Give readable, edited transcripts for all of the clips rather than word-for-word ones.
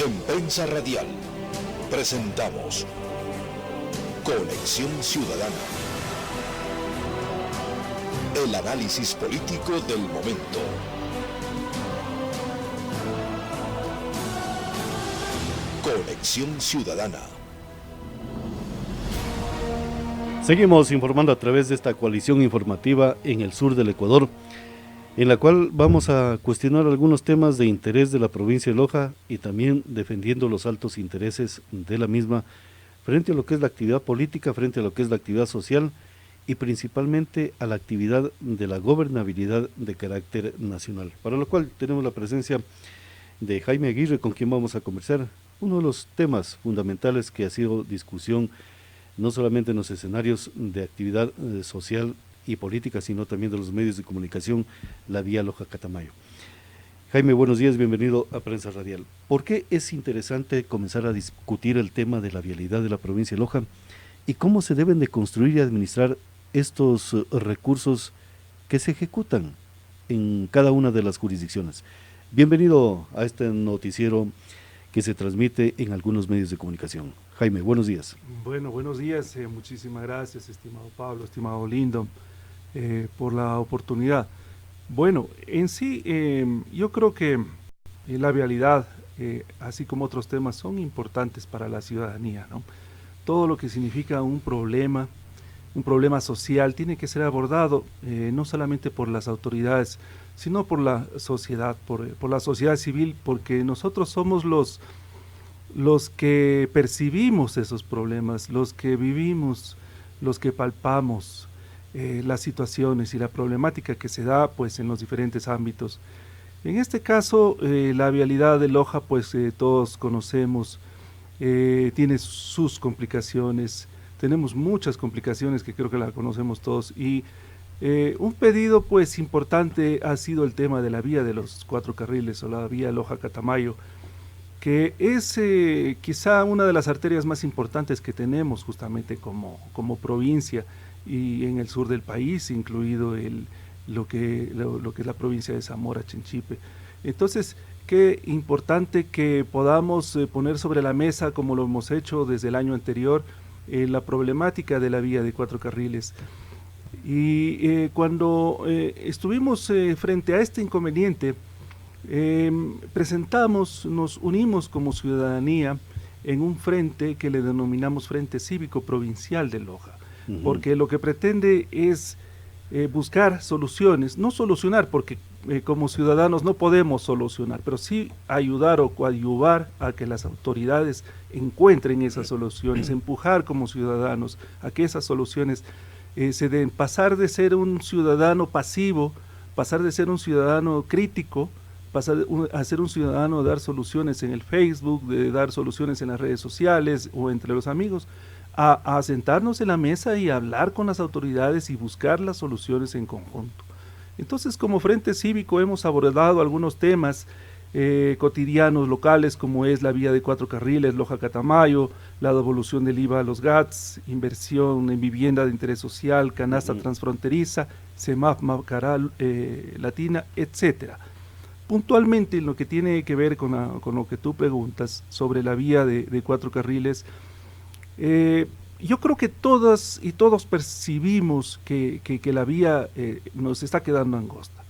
En Prensa Radial presentamos Conexión Ciudadana. El análisis político del momento. Conexión Ciudadana. Seguimos informando a través de esta coalición informativa en el sur del Ecuador, en la cual vamos a cuestionar algunos temas de interés de la provincia de Loja y también defendiendo los altos intereses de la misma frente a lo que es la actividad política, frente a lo que es la actividad social y principalmente a la actividad de la gobernabilidad de carácter nacional, para lo cual tenemos la presencia de Jaime Aguirre, con quien vamos a conversar uno de los temas fundamentales que ha sido discusión no solamente en los escenarios de actividad social y política, sino también de los medios de comunicación, la vía Loja-Catamayo. Jaime, buenos días, bienvenido a Prensa Radial. ¿Por qué es interesante comenzar a discutir el tema de la vialidad de la provincia de Loja y cómo se deben de construir y administrar estos recursos que se ejecutan en cada una de las jurisdicciones? Bienvenido a este noticiero que se transmite en algunos medios de comunicación. Jaime, buenos días. Bueno, buenos días, muchísimas gracias, estimado Pablo, estimado Lindo, por la oportunidad. Bueno, en sí, yo creo que la vialidad, así como otros temas, son importantes para la ciudadanía, ¿no? Todo lo que significa un problema social, tiene que ser abordado no solamente por las autoridades, sino por la sociedad, por la sociedad civil, porque nosotros somos los que percibimos esos problemas, los que vivimos, los que palpamos las situaciones y la problemática que se da pues en los diferentes ámbitos. En este caso, la vialidad de Loja, pues todos conocemos, tiene sus complicaciones, tenemos muchas complicaciones que creo que la conocemos todos, y un pedido pues importante ha sido el tema de la vía de los 4 carriles o la vía Loja-Catamayo, que es quizá una de las arterias más importantes que tenemos justamente como provincia y en el sur del país, incluido lo que es la provincia de Zamora, Chinchipe. Entonces, qué importante que podamos poner sobre la mesa, como lo hemos hecho desde el año anterior, la problemática de la vía de 4 carriles. Y cuando estuvimos frente a este inconveniente, nos unimos como ciudadanía en un frente que le denominamos Frente Cívico Provincial de Loja, porque lo que pretende es buscar soluciones, no solucionar, porque como ciudadanos no podemos solucionar, pero sí ayudar o coadyuvar a que las autoridades encuentren esas soluciones, empujar como ciudadanos a que esas soluciones se den, pasar de ser un ciudadano pasivo, pasar de ser un ciudadano crítico, pasar a ser un ciudadano de dar soluciones en el Facebook, de dar soluciones en las redes sociales o entre los amigos, a sentarnos en la mesa y hablar con las autoridades y buscar las soluciones en conjunto. Entonces, como Frente Cívico hemos abordado algunos temas cotidianos locales, como es la vía de 4 carriles, Loja-Catamayo, la devolución del IVA a los GATS, inversión en vivienda de interés social, canasta transfronteriza, CEMAF Macará Latina, etcétera. Puntualmente, en lo que tiene que ver con lo que tú preguntas sobre la vía de 4 carriles, yo creo que todas y todos percibimos que la vía nos está quedando angosta.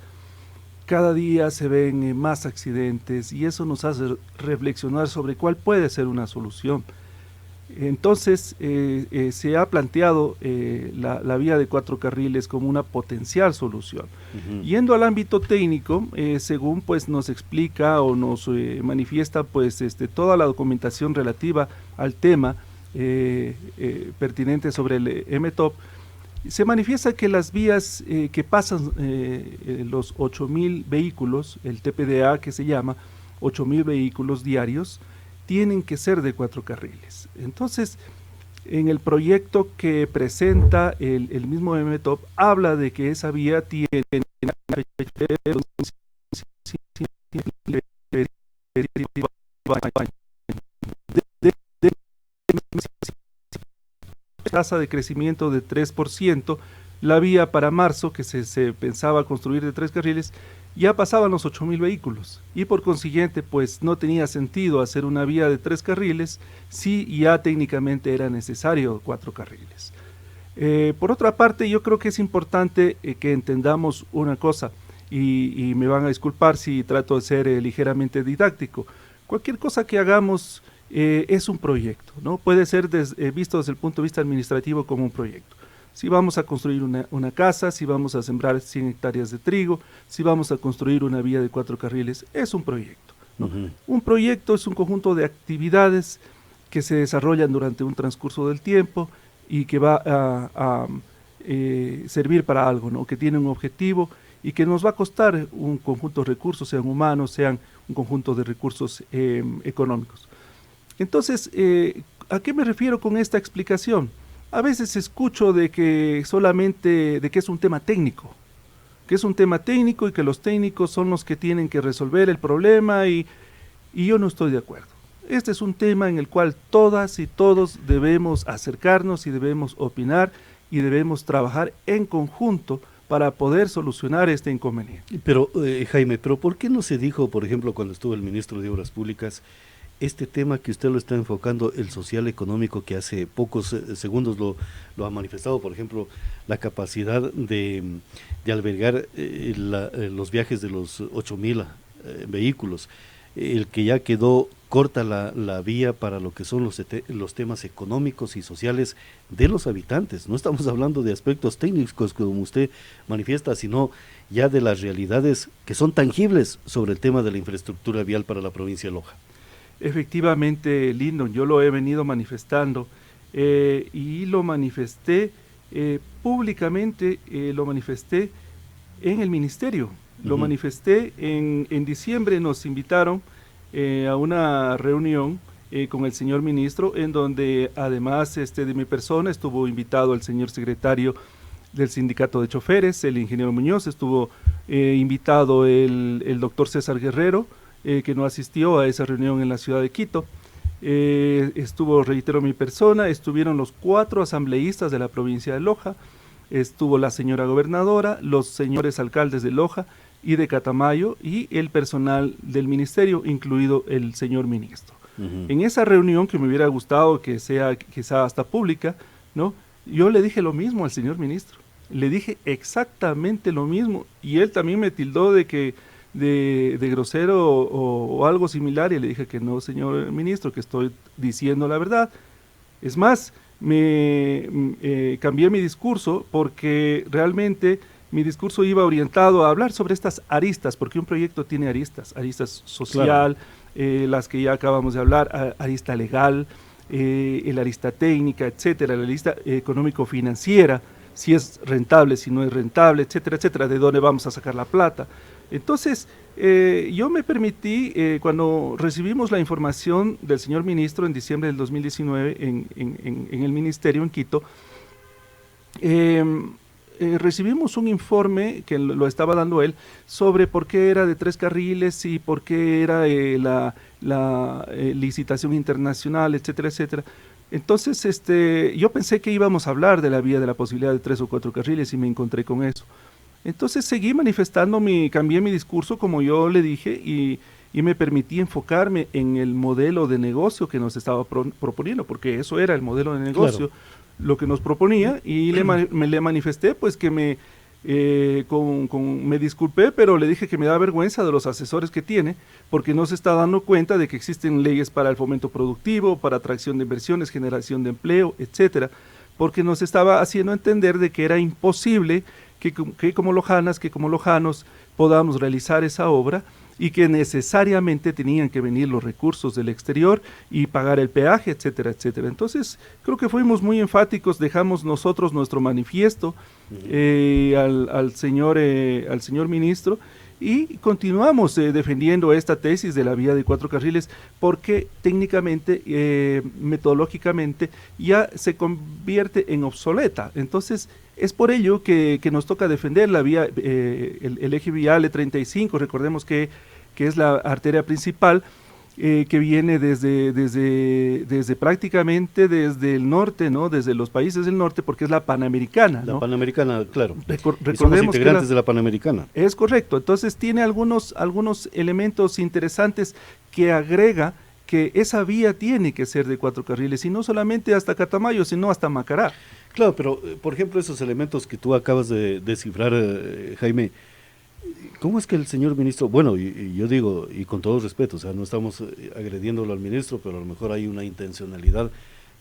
Cada día se ven más accidentes y eso nos hace reflexionar sobre cuál puede ser una solución. Entonces se ha planteado la vía de 4 carriles como una potencial solución. Yendo al ámbito técnico, según pues nos explica o nos manifiesta pues toda la documentación relativa al tema pertinente sobre el MTOP, se manifiesta que las vías que pasan los 8.000 vehículos, el TPDA que se llama, 8.000 vehículos diarios, tienen que ser de 4 carriles. Entonces, en el proyecto que presenta el mismo MTOP, habla de que esa vía tiene tasa de crecimiento de 3%, la vía para marzo, que se pensaba construir de 3 carriles, ya pasaban los 8.000 vehículos y por consiguiente pues no tenía sentido hacer una vía de 3 carriles si ya técnicamente era necesario 4 carriles. Por otra parte, yo creo que es importante que entendamos una cosa, y me van a disculpar si trato de ser ligeramente didáctico. Cualquier cosa que hagamos es un proyecto, ¿no? Puede ser visto desde el punto de vista administrativo como un proyecto. Si vamos a construir una casa, si vamos a sembrar 100 hectáreas de trigo, si vamos a construir una vía de 4 carriles, es un proyecto, ¿no? Un proyecto es un conjunto de actividades que se desarrollan durante un transcurso del tiempo y que va a servir para algo, ¿no? Que tiene un objetivo y que nos va a costar un conjunto de recursos, sean humanos, sean un conjunto de recursos económicos. Entonces, ¿a qué me refiero con esta explicación? A veces escucho de que es un tema técnico, y que los técnicos son los que tienen que resolver el problema y yo no estoy de acuerdo. Este es un tema en el cual todas y todos debemos acercarnos y debemos opinar y debemos trabajar en conjunto para poder solucionar este inconveniente. Pero, Jaime, ¿por qué no se dijo, por ejemplo, cuando estuvo el ministro de Obras Públicas, este tema que usted lo está enfocando, el social económico, que hace pocos segundos lo ha manifestado, por ejemplo, la capacidad de albergar los viajes de los 8.000 vehículos, el que ya quedó corta la vía para lo que son los temas económicos y sociales de los habitantes? No estamos hablando de aspectos técnicos como usted manifiesta, sino ya de las realidades que son tangibles sobre el tema de la infraestructura vial para la provincia de Loja. Efectivamente, Lindon, yo lo he venido manifestando y lo manifesté públicamente, lo manifesté en el ministerio, lo manifesté en diciembre. Nos invitaron a una reunión con el señor ministro, en donde además de mi persona estuvo invitado el señor secretario del sindicato de choferes, el ingeniero Muñoz, estuvo invitado el doctor César Guerrero, que no asistió a esa reunión en la ciudad de Quito. Estuvo, reitero, mi persona, estuvieron los 4 asambleístas de la provincia de Loja, estuvo la señora gobernadora, los señores alcaldes de Loja y de Catamayo y el personal del ministerio, incluido el señor ministro. En esa reunión, que me hubiera gustado que sea quizá hasta pública, ¿no? Yo le dije lo mismo al señor ministro, le dije exactamente lo mismo, y él también me tildó de grosero o algo similar, y le dije que no, señor ministro, que estoy diciendo la verdad. Es más, cambié mi discurso, porque realmente mi discurso iba orientado a hablar sobre estas aristas, porque un proyecto tiene aristas social, claro, las que ya acabamos de hablar, arista legal, la arista técnica, etcétera, la arista económico-financiera, si es rentable, si no es rentable, etcétera, etcétera, de dónde vamos a sacar la plata. Entonces, yo me permití, cuando recibimos la información del señor ministro en diciembre del 2019 en el ministerio en Quito, recibimos un informe que lo estaba dando él sobre por qué era de 3 carriles y por qué era la licitación internacional, etcétera, etcétera. Entonces, yo pensé que íbamos a hablar de la vía, de la posibilidad de 3 o 4 carriles, y me encontré con eso. Entonces seguí manifestando, cambié mi discurso como yo le dije, y me permití enfocarme en el modelo de negocio que nos estaba proponiendo, porque eso era el modelo de negocio, claro, lo que nos proponía, y le manifesté pues que me disculpé, pero le dije que me da vergüenza de los asesores que tiene, porque no se está dando cuenta de que existen leyes para el fomento productivo, para atracción de inversiones, generación de empleo, etcétera, porque nos estaba haciendo entender de que era imposible que como lojanas, que como lojanos podamos realizar esa obra, y que necesariamente tenían que venir los recursos del exterior y pagar el peaje, etcétera, etcétera. Entonces, creo que fuimos muy enfáticos, dejamos nosotros nuestro manifiesto al señor ministro, y continuamos defendiendo esta tesis de la vía de 4 carriles, porque técnicamente, metodológicamente, ya se convierte en obsoleta. Entonces, es por ello que nos toca defender la vía, el eje vial E35, recordemos que es la arteria principal, que viene desde prácticamente desde el norte, ¿no? Desde los países del norte, porque es la Panamericana, ¿no? La Panamericana, claro. Recordemos somos integrantes de la Panamericana. Es correcto, entonces tiene algunos elementos interesantes que agrega que esa vía tiene que ser de 4 carriles, y no solamente hasta Catamayo, sino hasta Macará. Claro, pero por ejemplo esos elementos que tú acabas de descifrar, Jaime, ¿cómo es que el señor ministro, bueno, y yo digo, y con todo respeto, o sea, no estamos agrediéndolo al ministro, pero a lo mejor hay una intencionalidad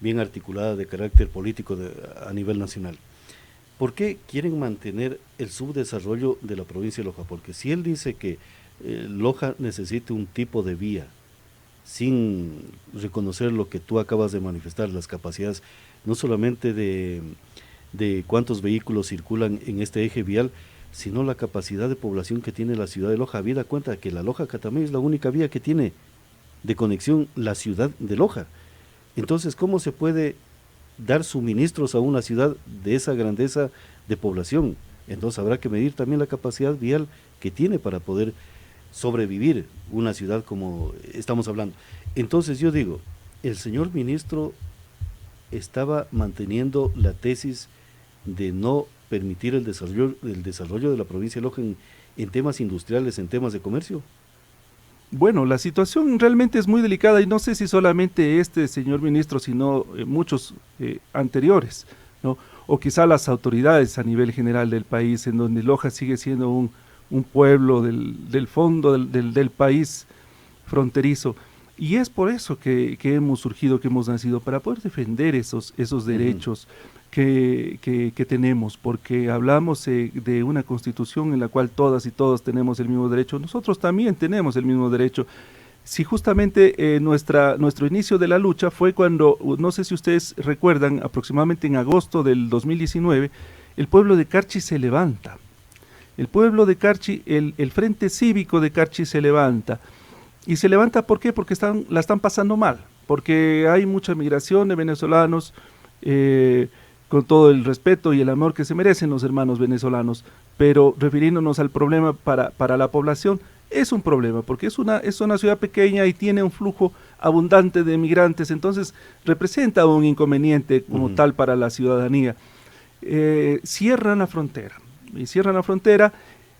bien articulada de carácter político a nivel nacional? ¿Por qué quieren mantener el subdesarrollo de la provincia de Loja? Porque si él dice que Loja necesita un tipo de vía, sin reconocer lo que tú acabas de manifestar, las capacidades, no solamente de cuántos vehículos circulan en este eje vial, sino la capacidad de población que tiene la ciudad de Loja. Habida cuenta que la Loja-Catamayo es la única vía que tiene de conexión la ciudad de Loja. Entonces, ¿cómo se puede dar suministros a una ciudad de esa grandeza de población? Entonces habrá que medir también la capacidad vial que tiene para poder sobrevivir una ciudad como estamos hablando. Entonces yo digo, el señor ministro estaba manteniendo la tesis de no permitir el desarrollo de la provincia de Loja en temas industriales, en temas de comercio. Bueno, la situación realmente es muy delicada, y no sé si solamente este señor ministro, sino muchos anteriores, ¿no? O quizá las autoridades a nivel general del país, en donde Loja sigue siendo un pueblo del fondo del país fronterizo. Y es por eso que hemos surgido, que hemos nacido, para poder defender esos derechos que tenemos, porque hablamos de una constitución en la cual todas y todos tenemos el mismo derecho. Nosotros también tenemos el mismo derecho. Si justamente nuestro inicio de la lucha fue cuando, no sé si ustedes recuerdan, aproximadamente en agosto del 2019, el pueblo de Carchi se levanta. El pueblo de Carchi, el Frente Cívico de Carchi se levanta. ¿Y se levanta por qué? Porque la están pasando mal, porque hay mucha migración de venezolanos, con todo el respeto y el amor que se merecen los hermanos venezolanos, pero refiriéndonos al problema para la población, es un problema, porque es una ciudad pequeña y tiene un flujo abundante de migrantes, entonces representa un inconveniente como tal para la ciudadanía. Cierran la frontera,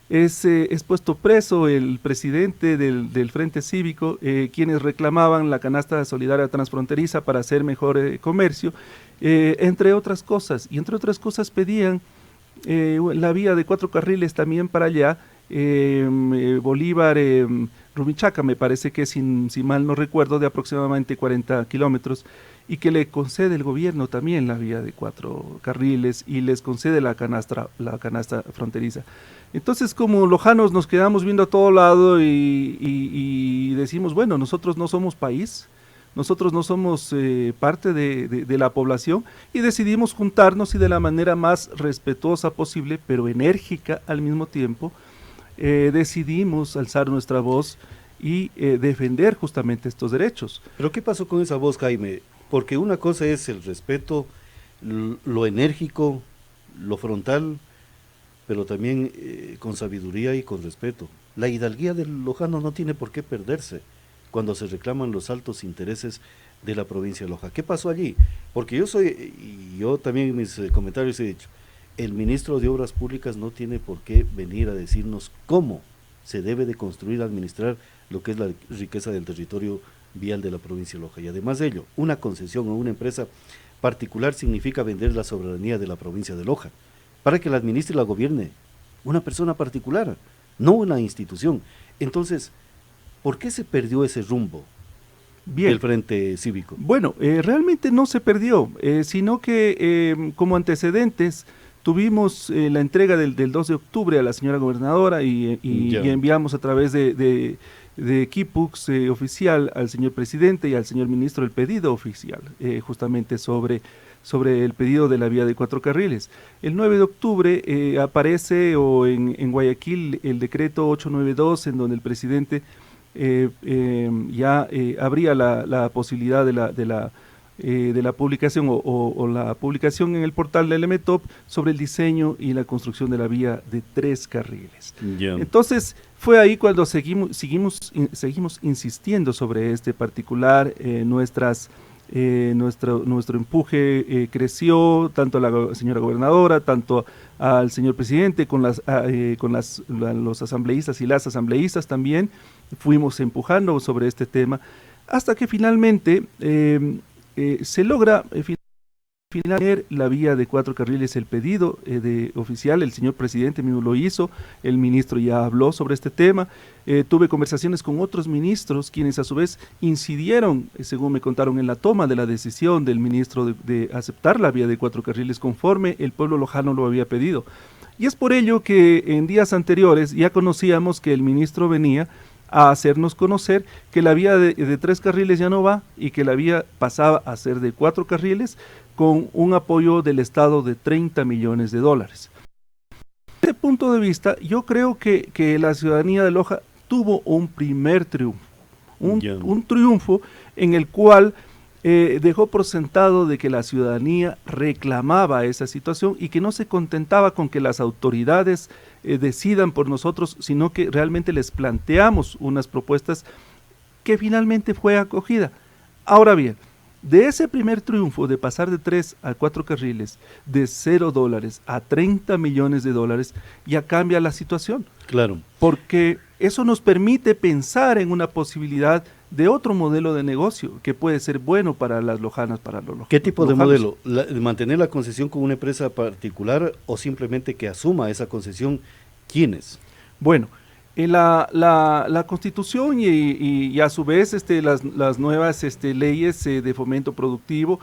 es puesto preso el presidente del Frente Cívico, quienes reclamaban la canasta solidaria transfronteriza para hacer mejor comercio, entre otras cosas, y entre otras cosas pedían la vía de 4 carriles también para allá, Bolívar, Rumichaca, me parece que si mal no recuerdo, de aproximadamente 40 kilómetros, y que le concede el gobierno también la vía de 4 carriles y les concede la canasta fronteriza. Entonces, como lojanos nos quedamos viendo a todo lado y decimos, bueno, nosotros no somos país, nosotros no somos parte de la población, y decidimos juntarnos y de la manera más respetuosa posible, pero enérgica al mismo tiempo, decidimos alzar nuestra voz y defender justamente estos derechos. ¿Pero qué pasó con esa voz, Jaime? Porque una cosa es el respeto, lo enérgico, lo frontal, pero también con sabiduría y con respeto. La hidalguía del lojano no tiene por qué perderse cuando se reclaman los altos intereses de la provincia de Loja. ¿Qué pasó allí? Porque yo también en mis comentarios he dicho, el ministro de Obras Públicas no tiene por qué venir a decirnos cómo se debe de construir, administrar lo que es la riqueza del territorio vial de la provincia de Loja. Y además de ello, una concesión a una empresa particular significa vender la soberanía de la provincia de Loja, para que la administre y la gobierne una persona particular, no una institución. Entonces, ¿por qué se perdió ese rumbo del Frente Cívico? Bueno, realmente no se perdió, sino que como antecedentes tuvimos la entrega del 2 de octubre a la señora gobernadora y enviamos a través de Kipux oficial al señor presidente y al señor ministro el pedido oficial, justamente sobre el pedido de la vía de 4 carriles. El 9 de octubre aparece en Guayaquil el decreto 892, en donde el presidente ya abría la posibilidad de de la publicación o la publicación en el portal del EMETOP sobre el diseño y la construcción de la vía de 3 carriles. Yeah. Entonces fue ahí cuando seguimos insistiendo sobre este particular. Nuestro empuje creció, tanto a la señora gobernadora, tanto al señor presidente, con los asambleístas y las asambleístas también, fuimos empujando sobre este tema, hasta que finalmente se logra finalmente la vía de 4 carriles. El pedido oficial, el señor presidente mismo lo hizo, el ministro ya habló sobre este tema, tuve conversaciones con otros ministros, quienes a su vez incidieron, según me contaron, en la toma de la decisión del ministro de aceptar la vía de 4 carriles conforme el pueblo lojano lo había pedido. Y es por ello que en días anteriores ya conocíamos que el ministro venía a hacernos conocer que la vía de 3 carriles ya no va y que la vía pasaba a ser de 4 carriles con un apoyo del Estado de $30 millones. Desde este punto de vista, yo creo que la ciudadanía de Loja tuvo un primer triunfo, un triunfo en el cual dejó por sentado de que la ciudadanía reclamaba esa situación y que no se contentaba con que las autoridades decidan por nosotros, sino que realmente les planteamos unas propuestas que finalmente fue acogida. Ahora bien, de ese primer triunfo de pasar de 3 a 4 carriles, de $0 a $30 millones, ya cambia la situación. Claro. Porque eso nos permite pensar en una posibilidad de otro modelo de negocio que puede ser bueno para las lojanas, para los lojanos. ¿Qué tipo de modelo? ¿Mantener la concesión con una empresa particular o simplemente que asuma esa concesión? ¿Quiénes? Bueno, la Constitución y a su vez las nuevas leyes de fomento productivo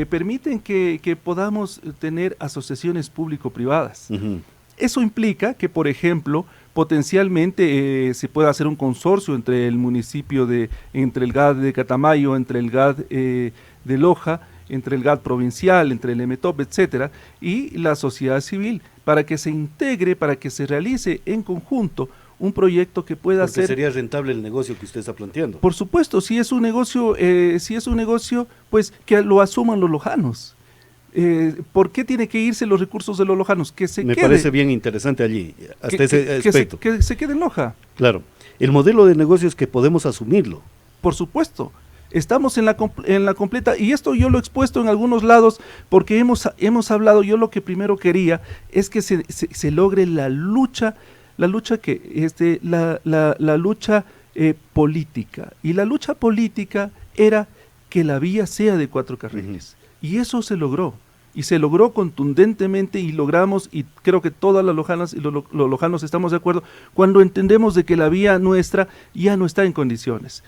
permiten que podamos tener asociaciones público-privadas. Uh-huh. Eso implica que, por ejemplo, potencialmente se pueda hacer un consorcio entre el municipio entre el GAD de Catamayo, entre el GAD de Loja, entre el GAD provincial, entre el EMETOP, etcétera, y la sociedad civil, para que se integre, para que se realice en conjunto un proyecto que pueda Porque ser... sería rentable el negocio que usted está planteando. Por supuesto, si es un negocio, pues que lo asuman los lojanos. ¿Por qué tiene que irse los recursos de los lojanos? Que se Me quede. parece bien interesante allí, hasta ese aspecto. Que se quede en Loja. Claro. El modelo de negocios que podemos asumirlo. Por supuesto. Estamos en la completa, y esto yo lo he expuesto en algunos lados, porque hemos hablado, yo lo que primero quería es que se logre la lucha política. Y la lucha política era que la vía sea de 4 carriles. Uh-huh. Y eso se logró. Y se logró contundentemente y logramos, y creo que todas las lojanas y los lojanos estamos de acuerdo, cuando entendemos de que la vía nuestra ya no está en condiciones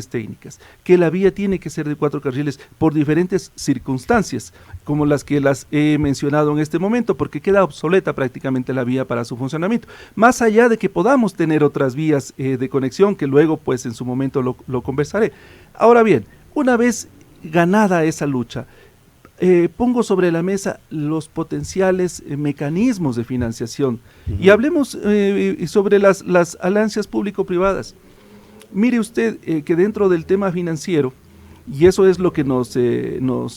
técnicas, que la vía tiene que ser de 4 carriles por diferentes circunstancias, como las que las he mencionado en este momento, porque queda obsoleta prácticamente la vía para su funcionamiento. Más allá de que podamos tener otras vías de conexión, que luego pues en su momento lo conversaré. Ahora bien, una vez ganada esa lucha, pongo sobre la mesa los potenciales mecanismos de financiación. Uh-huh. Y hablemos sobre las alianzas público-privadas. Mire usted que dentro del tema financiero, y eso es lo que nos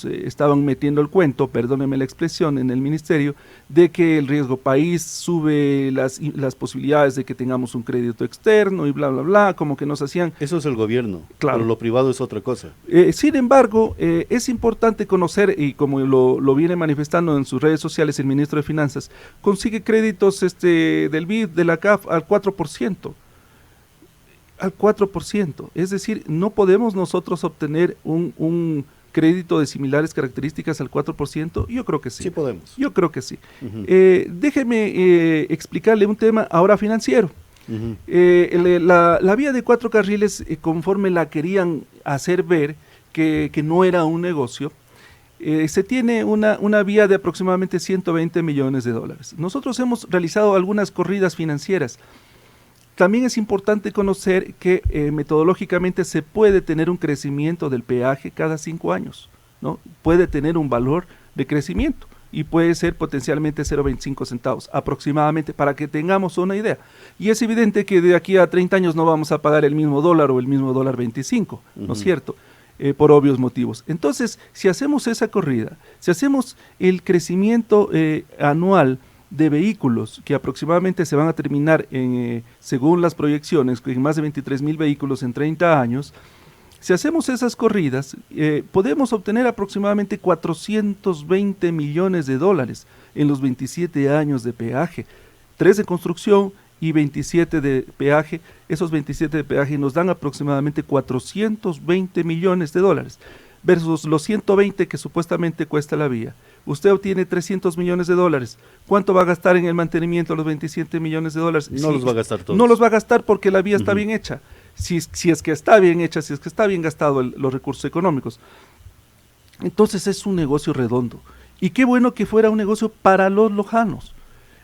estaban metiendo el cuento, perdóneme la expresión, en el ministerio, de que el riesgo país sube las posibilidades de que tengamos un crédito externo y bla, bla, bla, como que nos hacían... Eso es el gobierno, claro. Pero lo privado es otra cosa. Sin embargo, es importante conocer, y como lo viene manifestando en sus redes sociales el ministro de Finanzas, consigue créditos del BID, de la CAF, al 4%. Al 4%, es decir, no podemos nosotros obtener un crédito de similares características al 4%, yo creo que sí. Sí podemos. Yo creo que sí. Uh-huh. Déjeme explicarle un tema ahora financiero. Uh-huh. La vía de 4 carriles, conforme la querían hacer ver que no era un negocio, se tiene una vía de aproximadamente $120 millones. Nosotros hemos realizado algunas corridas financieras. También es importante conocer que metodológicamente se puede tener un crecimiento del peaje cada 5 años, ¿no? Puede tener un valor de crecimiento y puede ser potencialmente 0.25 centavos aproximadamente, para que tengamos una idea. Y es evidente que de aquí a 30 años no vamos a pagar el mismo dólar o el mismo $1.25, ¿no es cierto? por obvios motivos. Entonces, si hacemos esa corrida, si hacemos el crecimiento anual de vehículos, que aproximadamente se van a terminar, según las proyecciones, en más de 23,000 vehículos en 30 años, si hacemos esas corridas, podemos obtener aproximadamente 420 millones de dólares en los 27 años de peaje, 3 de construcción y 27 de peaje. Esos 27 de peaje nos dan aproximadamente 420 millones de dólares, versus los 120 que supuestamente cuesta la vía. Usted obtiene 300 millones de dólares. ¿Cuánto va a gastar en el mantenimiento de los 27 millones de dólares? No los va a gastar todos. No los va a gastar porque la vía está bien hecha. Si es que está bien hecha, si es que está bien gastado los recursos económicos. Entonces es un negocio redondo. Y qué bueno que fuera un negocio para los lojanos.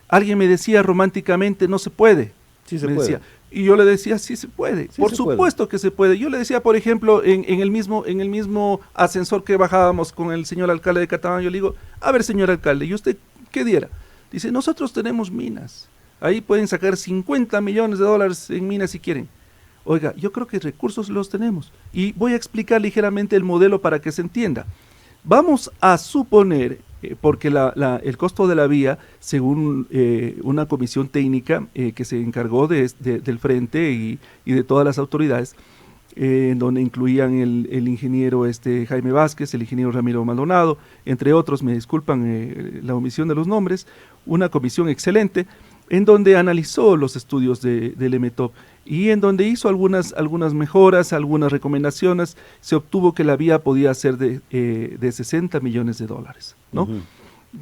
Alguien me decía románticamente, no se puede. Sí se me puede. Decía, y yo le decía, sí se puede. Sí Por se supuesto puede. que se puede. Yo le decía, por ejemplo, en el mismo ascensor que bajábamos con el señor alcalde de Catamarca, yo le digo, a ver, señor alcalde, ¿y usted qué diera? Dice, nosotros tenemos minas. Ahí pueden sacar 50 millones de dólares en minas si quieren. Oiga, yo creo que recursos los tenemos. Y voy a explicar ligeramente el modelo para que se entienda. Vamos a suponer, porque el costo de la vía, según una comisión técnica que se encargó del frente y de todas las autoridades, en donde incluían el ingeniero Jaime Vázquez, el ingeniero Ramiro Maldonado, entre otros, me disculpan la omisión de los nombres, una comisión excelente, en donde analizó los estudios del EMETOP y en donde hizo algunas mejoras, algunas recomendaciones. Se obtuvo que la vía podía ser de 60 millones de dólares, ¿no? Ujú.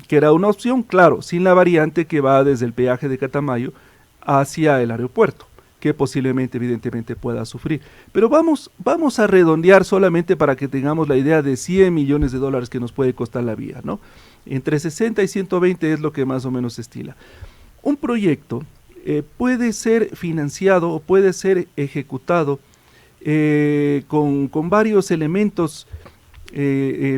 Que era una opción, claro, sin la variante que va desde el peaje de Catamayo hacia el aeropuerto, que posiblemente, evidentemente, pueda sufrir. Pero vamos a redondear solamente para que tengamos la idea de 100 millones de dólares que nos puede costar la vía, ¿no? Entre 60 y 120 es lo que más o menos se estila. Un proyecto puede ser financiado o puede ser ejecutado con varios elementos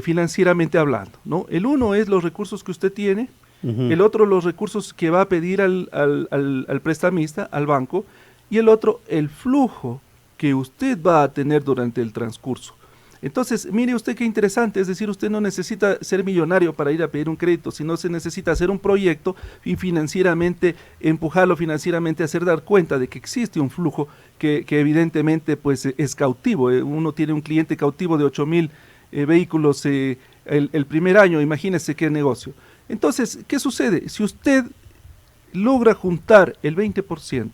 financieramente hablando, ¿no? El uno es los recursos que usted tiene, el otro los recursos que va a pedir al prestamista, al banco, y el otro el flujo que usted va a tener durante el transcurso. Entonces, mire usted qué interesante, es decir, usted no necesita ser millonario para ir a pedir un crédito, sino se necesita hacer un proyecto y financieramente, empujarlo financieramente, hacer dar cuenta de que existe un flujo que evidentemente pues es cautivo. Uno tiene un cliente cautivo de 8,000 vehículos el primer año, imagínese qué negocio. Entonces, ¿qué sucede? Si usted logra juntar el 20%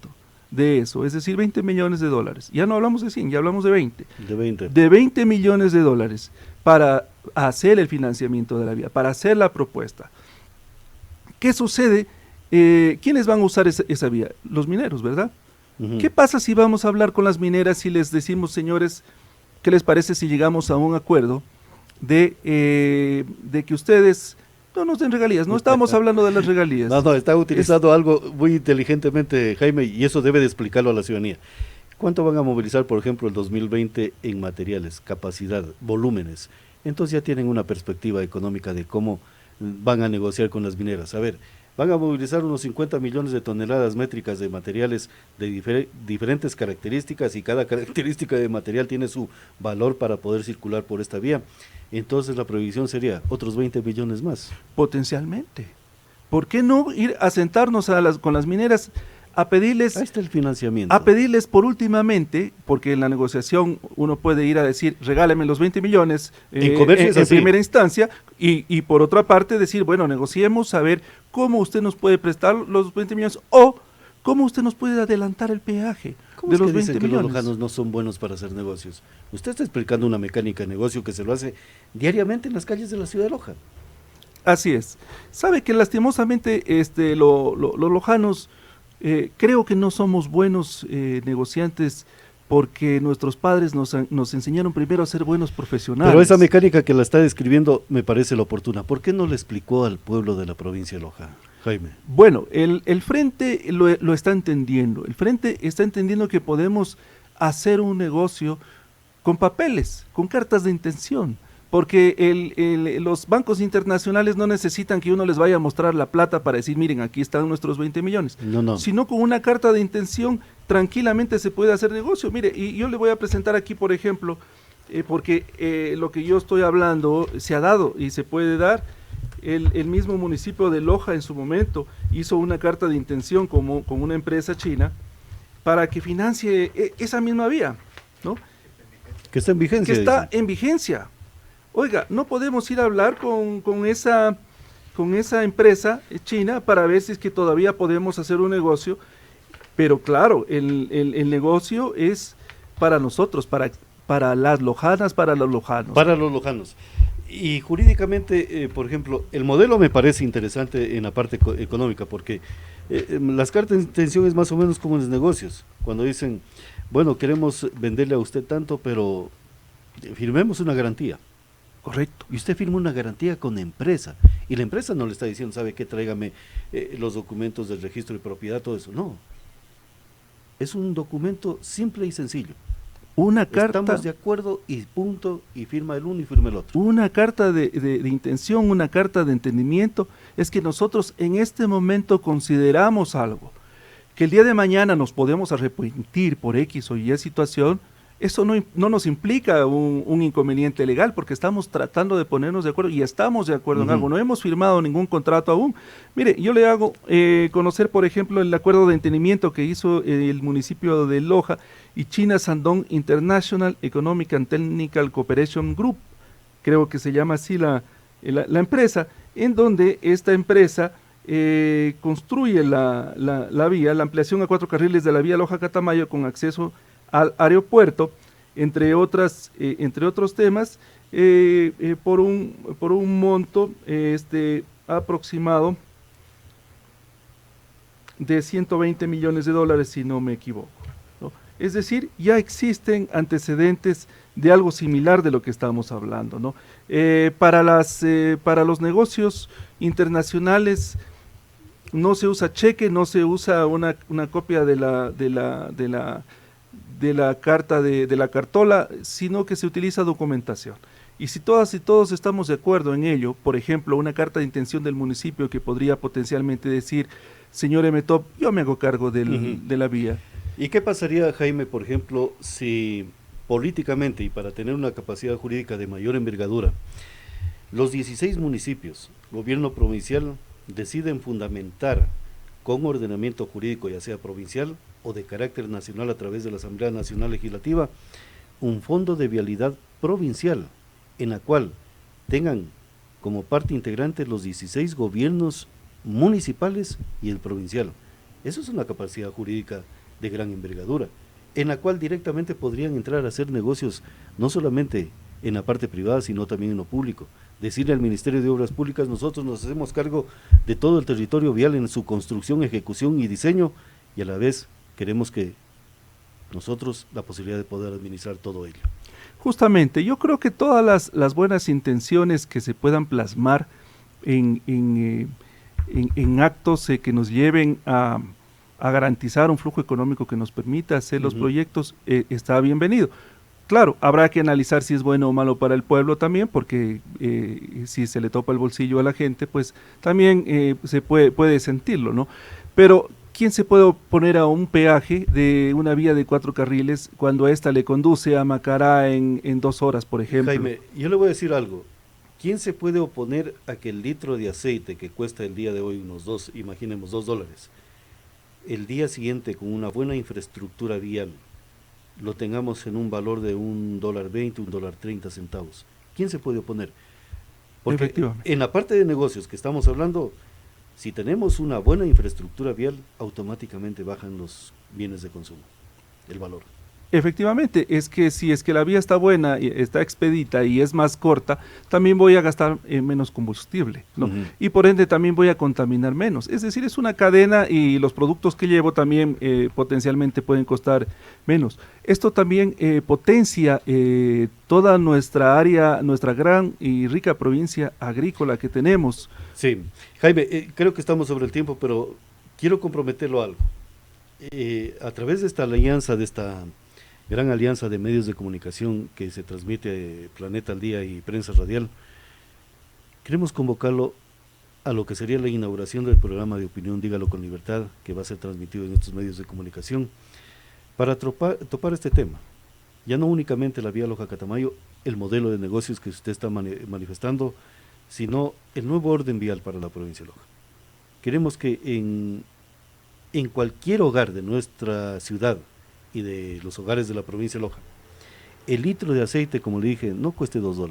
de eso, es decir, 20 millones de dólares, ya no hablamos de 100, ya hablamos de 20. De 20 millones de dólares para hacer el financiamiento de la vía, para hacer la propuesta. ¿Qué sucede? ¿Quiénes van a usar esa vía? Los mineros, ¿verdad? Uh-huh. ¿Qué pasa si vamos a hablar con las mineras y les decimos, señores, qué les parece si llegamos a un acuerdo de que ustedes no nos den regalías? No estamos hablando de las regalías. No, está utilizando algo muy inteligentemente, Jaime, y eso debe de explicarlo a la ciudadanía. ¿Cuánto van a movilizar, por ejemplo, el 2020 en materiales, capacidad, volúmenes? Entonces ya tienen una perspectiva económica de cómo van a negociar con las mineras. A ver, van a movilizar unos 50 millones de toneladas métricas de materiales de diferentes características, y cada característica de material tiene su valor para poder circular por esta vía. Entonces la previsión sería otros 20 millones más. Potencialmente. ¿Por qué no ir a sentarnos con las mineras a pedirles? Ahí está el financiamiento. A pedirles por últimamente, porque en la negociación uno puede ir a decir, regáleme los 20 millones en primera instancia, y por otra parte decir, bueno, negociemos a ver cómo usted nos puede prestar los 20 millones o cómo usted nos puede adelantar el peaje de los 20 dicen que millones. Los lojanos no son buenos para hacer negocios? Usted está explicando una mecánica de negocio que se lo hace diariamente en las calles de la ciudad de Loja. Así es. Sabe que lastimosamente los lojanos creo que no somos buenos negociantes, porque nuestros padres nos enseñaron primero a ser buenos profesionales. Pero esa mecánica que la está describiendo me parece la oportuna. ¿Por qué no le explicó al pueblo de la provincia de Loja, Jaime? Bueno, el Frente lo está entendiendo. El Frente está entendiendo que podemos hacer un negocio con papeles, con cartas de intención, porque los bancos internacionales no necesitan que uno les vaya a mostrar la plata para decir, miren, aquí están nuestros 20 millones. No. Sino con una carta de intención tranquilamente se puede hacer negocio. Mire, y yo le voy a presentar aquí, por ejemplo, porque lo que yo estoy hablando se ha dado y se puede dar. El mismo municipio de Loja en su momento hizo una carta de intención con una empresa china para que financie esa misma vía, ¿no? Que está en vigencia. Que está en vigencia. Oiga, no podemos ir a hablar con esa empresa china para ver si es que todavía podemos hacer un negocio, pero claro, el negocio es para nosotros, para las lojanas, para los lojanos. Para los lojanos. Y jurídicamente, por ejemplo, el modelo me parece interesante en la parte económica, porque las cartas de intención es más o menos como en los negocios, cuando dicen, bueno, queremos venderle a usted tanto, pero firmemos una garantía. Correcto. Y usted firma una garantía con la empresa, y la empresa no le está diciendo, ¿sabe qué? Tráigame los documentos del registro de propiedad, todo eso. No, es un documento simple y sencillo. Una carta. Estamos de acuerdo y punto, y firma el uno y firma el otro. Una carta de intención, una carta de entendimiento, es que nosotros en este momento consideramos algo, que el día de mañana nos podemos arrepentir por X o Y situación. Eso no nos implica un inconveniente legal, porque estamos tratando de ponernos de acuerdo y estamos de acuerdo en algo. No hemos firmado ningún contrato aún. Mire, yo le hago conocer, por ejemplo, el acuerdo de entendimiento que hizo el municipio de Loja y China Shandong International Economic and Technical Cooperation Group, creo que se llama así la empresa, en donde esta empresa construye la vía, la ampliación a 4 carriles de la vía Loja-Catamayo con acceso al aeropuerto, entre otros temas, por un monto aproximado de $120 millones, si no me equivoco, ¿no? Es decir, ya existen antecedentes de algo similar de lo que estamos hablando, ¿no? Para los negocios internacionales no se usa cheque, no se usa una copia de la carta de la cartola, sino que se utiliza documentación. Y si todas y todos estamos de acuerdo en ello, por ejemplo, una carta de intención del municipio que podría potencialmente decir, señor Emetop, yo me hago cargo de la vía. ¿Y qué pasaría, Jaime, por ejemplo, si políticamente y para tener una capacidad jurídica de mayor envergadura, los 16 municipios, gobierno provincial, deciden fundamentar con ordenamiento jurídico, ya sea provincial o de carácter nacional a través de la Asamblea Nacional Legislativa, un fondo de vialidad provincial en la cual tengan como parte integrante los 16 gobiernos municipales y el provincial? Eso es una capacidad jurídica de gran envergadura, en la cual directamente podrían entrar a hacer negocios no solamente en la parte privada, sino también en lo público. Decirle al Ministerio de Obras Públicas, nosotros nos hacemos cargo de todo el territorio vial en su construcción, ejecución y diseño, y a la vez queremos que nosotros la posibilidad de poder administrar todo ello. Justamente, yo creo que todas las buenas intenciones que se puedan plasmar en actos que nos lleven a garantizar un flujo económico que nos permita hacer los proyectos, está bienvenido. Claro, habrá que analizar si es bueno o malo para el pueblo también, porque si se le topa el bolsillo a la gente, pues también se puede sentirlo, ¿no? Pero ¿quién se puede oponer a un peaje de una vía de 4 carriles cuando esta le conduce a Macará en 2 horas, por ejemplo? Jaime, yo le voy a decir algo. ¿Quién se puede oponer a que el litro de aceite que cuesta el día de hoy unos imaginemos $2, el día siguiente con una buena infraestructura vial, lo tengamos en un valor de $1.20, $1.30? ¿Quién se puede oponer? Porque en la parte de negocios que estamos hablando, si tenemos una buena infraestructura vial, automáticamente bajan los bienes de consumo, el valor. Efectivamente, es que si es que la vía está buena, y está expedita y es más corta, también voy a gastar menos combustible, ¿no? Y por ende también voy a contaminar menos. Es decir, es una cadena y los productos que llevo también potencialmente pueden costar menos. Esto también potencia toda nuestra área, nuestra gran y rica provincia agrícola que tenemos. Sí, Jaime, creo que estamos sobre el tiempo, pero quiero comprometerlo a algo. A través de esta alianza, de esta gran alianza de medios de comunicación que se transmite Planeta al Día y Prensa Radial, queremos convocarlo a lo que sería la inauguración del programa de opinión Dígalo con Libertad, que va a ser transmitido en estos medios de comunicación, para topar este tema. ya no únicamente la vía Loja-Catamayo, el modelo de negocios que usted está manifestando, sino el nuevo orden vial para la provincia de Loja. Queremos que en cualquier hogar de nuestra ciudad y de los hogares de la provincia de Loja, el litro de aceite, como le dije, no cueste $2,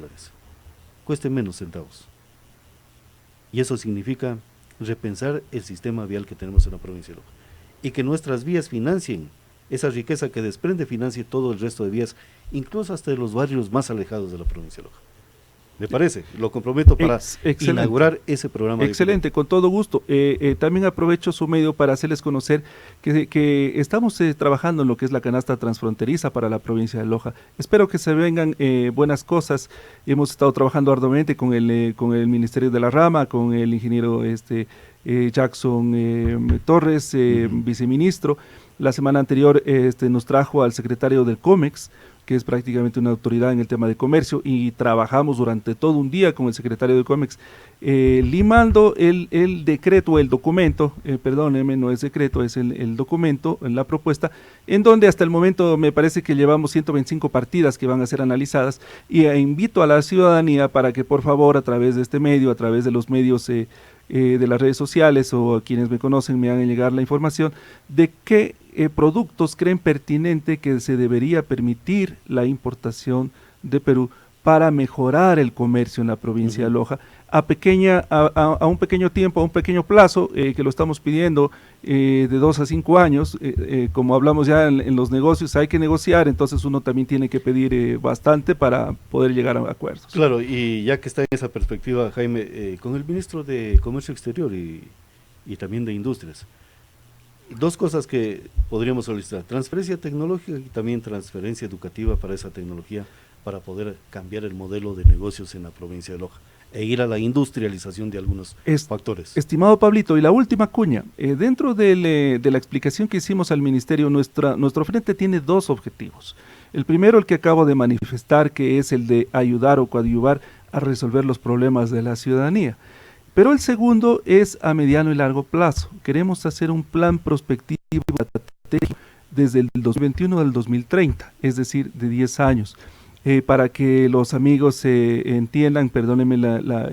cueste menos centavos. Y eso significa repensar el sistema vial que tenemos en la provincia de Loja. Y que nuestras vías financien esa riqueza que desprende, financie todo el resto de vías, incluso hasta de los barrios más alejados de la provincia de Loja. ¿Le parece? Lo comprometo para inaugurar ese programa. Excelente, con todo gusto. También aprovecho su medio para hacerles conocer que estamos trabajando en lo que es la canasta transfronteriza para la provincia de Loja. Espero que se vengan buenas cosas. Hemos estado trabajando arduamente con el Ministerio de la Rama, con el ingeniero Jackson Torres, viceministro. La semana anterior nos trajo al secretario del COMEX, que es prácticamente una autoridad en el tema de comercio, y trabajamos durante todo un día con el secretario del COMEX, limando el decreto, el documento, perdóneme, no es decreto, es el documento, la propuesta, en donde hasta el momento me parece que llevamos 125 partidas que van a ser analizadas, y invito a la ciudadanía para que por favor a través de este medio, a través de los medios de las redes sociales o a quienes me conocen me hagan llegar la información de qué productos creen pertinente que se debería permitir la importación de Perú para mejorar el comercio en la provincia de Loja a un pequeño tiempo, a un pequeño plazo, que lo estamos pidiendo de 2 a 5 años. Como hablamos ya en los negocios, hay que negociar, entonces uno también tiene que pedir bastante para poder llegar a acuerdos. Claro, y ya que está en esa perspectiva, Jaime, con el ministro de Comercio Exterior y también de Industrias, 2 cosas que podríamos solicitar: transferencia tecnológica y también transferencia educativa para esa tecnología, para poder cambiar el modelo de negocios en la provincia de Loja e ir a la industrialización de algunos factores. Estimado Pablito, y la última cuña, dentro de la explicación que hicimos al ministerio, nuestro frente tiene 2 objetivos. El primero, el que acabo de manifestar, que es el de ayudar o coadyuvar a resolver los problemas de la ciudadanía. Pero el segundo es a mediano y largo plazo. Queremos hacer un plan prospectivo desde el 2021 al 2030, es decir, de 10 años. Para que los amigos entiendan, perdónenme la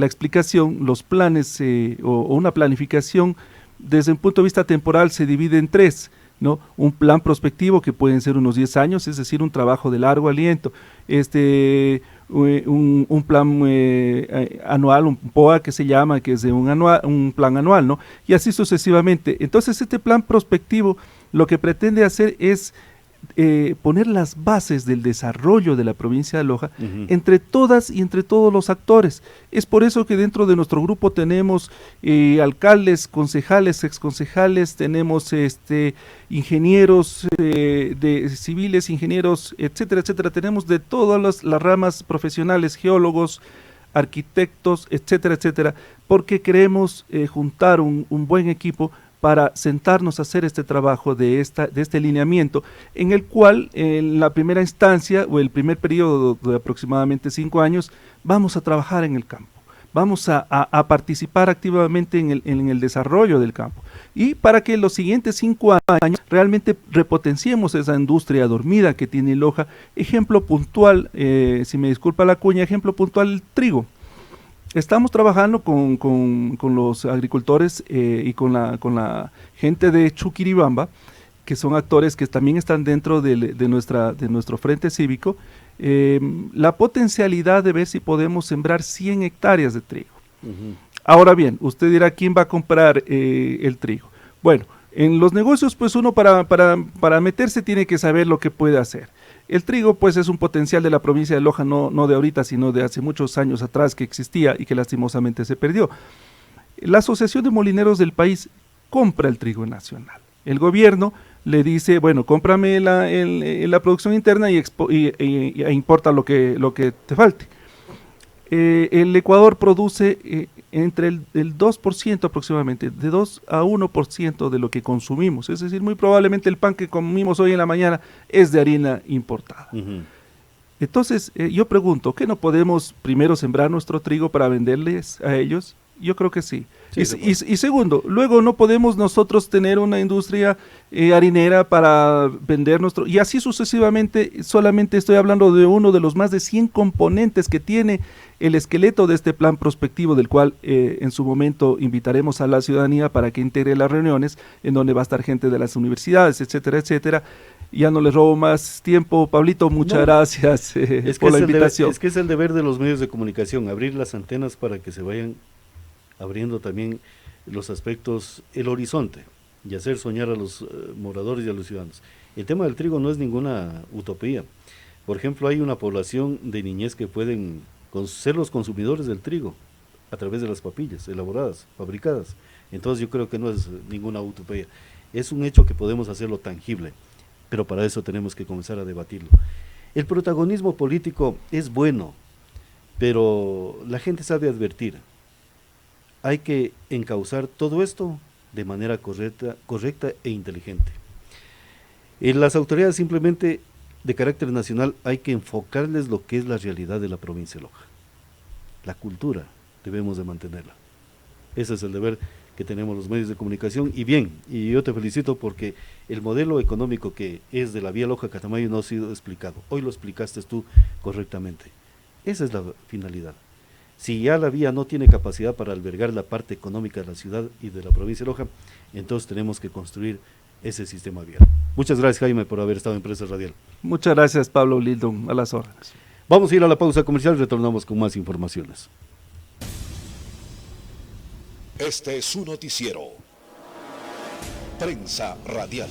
explicación, los planes o una planificación desde un punto de vista temporal se divide en 3, ¿no? Un plan prospectivo que pueden ser unos 10 años, es decir, un trabajo de largo aliento, un plan anual, un POA que se llama, que es de un plan anual, ¿no? Y así sucesivamente. Entonces este plan prospectivo lo que pretende hacer es poner las bases del desarrollo de la provincia de Loja entre todas y entre todos los actores. Es por eso que dentro de nuestro grupo tenemos alcaldes, concejales, exconcejales, tenemos ingenieros de civiles, ingenieros, etcétera, etcétera. Tenemos de todas las ramas profesionales, geólogos, arquitectos, etcétera, etcétera, porque queremos juntar un buen equipo para sentarnos a hacer este trabajo de este lineamiento, en el cual en la primera instancia o el primer periodo de aproximadamente 5 años vamos a trabajar en el campo, vamos a participar activamente en el desarrollo del campo, y para que los siguientes 5 años realmente repotenciemos esa industria dormida que tiene Loja. Ejemplo puntual, si me disculpa la cuña, ejemplo puntual, el trigo. Estamos trabajando con los agricultores y con la gente de Chuquiribamba, que son actores que también están dentro de nuestro frente cívico, la potencialidad de ver si podemos sembrar 100 hectáreas de trigo. Ahora bien, usted dirá, ¿quién va a comprar el trigo? Bueno, en los negocios, pues uno para meterse tiene que saber lo que puede hacer. El trigo, pues, es un potencial de la provincia de Loja, no de ahorita, sino de hace muchos años atrás, que existía y que lastimosamente se perdió. La Asociación de Molineros del país compra el trigo nacional. El gobierno le dice, bueno, cómprame la producción interna e importa lo que te falte. El Ecuador produce entre el 2% aproximadamente, de 2 a 1% de lo que consumimos. Es decir, muy probablemente el pan que comimos hoy en la mañana es de harina importada. Entonces, yo pregunto, ¿qué no podemos primero sembrar nuestro trigo para venderles a ellos Yo creo que sí. Sí, Y segundo, luego no podemos nosotros tener una industria harinera para vender nuestro... Y así sucesivamente, solamente estoy hablando de uno de los más de 100 componentes que tiene el esqueleto de este plan prospectivo, del cual en su momento invitaremos a la ciudadanía para que integre las reuniones, en donde va a estar gente de las universidades, etcétera, etcétera. Ya no les robo más tiempo, Pablito, muchas gracias por la invitación. Es que es el deber de los medios de comunicación, abrir las antenas para que se vayan abriendo también los aspectos, el horizonte, y hacer soñar a los moradores y a los ciudadanos. El tema del trigo no es ninguna utopía. Por ejemplo, hay una población de niñez que pueden ser los consumidores del trigo a través de las papillas elaboradas, fabricadas. Entonces yo creo que no es ninguna utopía. Es un hecho que podemos hacerlo tangible, pero para eso tenemos que comenzar a debatirlo. El protagonismo político es bueno, pero la gente sabe advertir. Hay que encauzar todo esto de manera correcta e inteligente. Las autoridades simplemente de carácter nacional hay que enfocarles lo que es la realidad de la provincia de Loja. La cultura debemos de mantenerla. Ese es el deber que tenemos los medios de comunicación. Y bien, y yo te felicito porque el modelo económico que es de la vía Loja-Catamayo no ha sido explicado. Hoy lo explicaste tú correctamente. Esa es la finalidad. Si ya la vía no tiene capacidad para albergar la parte económica de la ciudad y de la provincia de Loja, entonces tenemos que construir ese sistema vial. Muchas gracias, Jaime, por haber estado en Prensa Radial. Muchas gracias, Pablo Lildon, a las órdenes. Vamos a ir a la pausa comercial y retornamos con más informaciones. Este es su noticiero. Prensa Radial.